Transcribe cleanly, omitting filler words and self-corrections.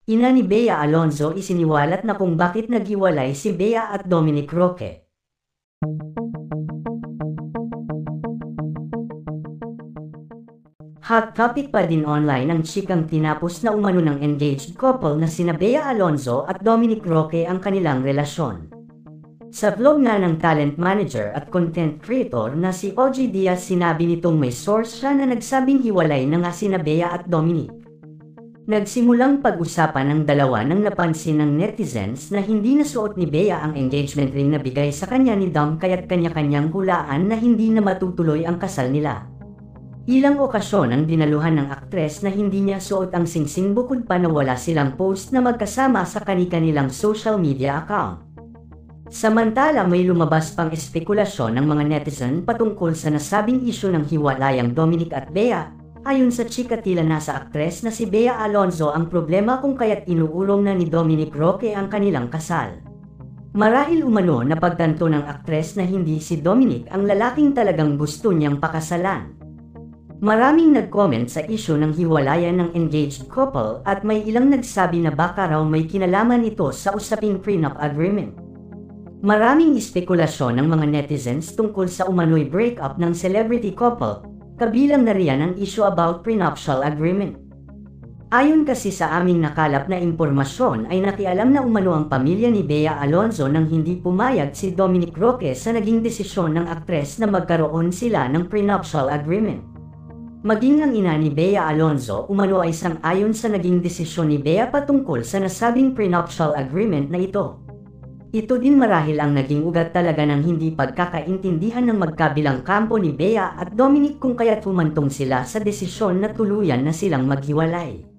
Ina ni Bea Alonzo isiniwalat na kung bakit naghiwalay si Bea at Dominic Roque. Hot topic pa din online ang chikang tinapos na umano ng engaged couple na sina Bea Alonzo at Dominic Roque ang kanilang relasyon. Sa vlog nga ng talent manager at content creator na si OG Diaz, sinabi nitong may source siya na nagsabing hiwalay na nga sina Bea at Dominic. Nagsimulang pag-usapan ng dalawa nang napansin ng netizens na hindi nasuot ni Bea ang engagement ring na bigay sa kanya ni Dom, kaya't kanya-kanyang hulaan na hindi na matutuloy ang kasal nila. Ilang okasyon ang dinaluhan ng aktres na hindi niya suot ang singsing, bukod pa na wala silang post na magkasama sa kani-kanilang social media account. Samantala, may lumabas pang espekulasyon ng mga netizen patungkol sa nasabing isyu ng hiwalayang Dominic at Bea. Ayon sa chika, tila nasa aktres na si Bea Alonzo ang problema kung kaya't inuurong na ni Dominic Roque ang kanilang kasal. Marahil umano na pagtanto ng aktres na hindi si Dominic ang lalaking talagang gusto niyang pakasalan. Maraming nag-comment sa isyu ng hiwalayan ng engaged couple at may ilang nagsabi na baka raw may kinalaman ito sa usaping prenup agreement. Maraming espekulasyon ng mga netizens tungkol sa umano'y breakup ng celebrity couple, kabilang na riyan ang issue about prenuptial agreement. Ayon kasi sa aming nakalap na impormasyon ay nakialam na umano ang pamilya ni Bea Alonzo nang hindi pumayag si Dominic Roque sa naging desisyon ng aktres na magkaroon sila ng prenuptial agreement. Maging ang ina ni Bea Alonzo umano ay sang-ayon sa naging desisyon ni Bea patungkol sa nasabing prenuptial agreement na ito. Ito din marahil ang naging ugat talaga ng hindi pagkakaintindihan ng magkabilang kampo ni Bea at Dominic kung kaya't humantong sila sa desisyon na tuluyan na silang maghiwalay.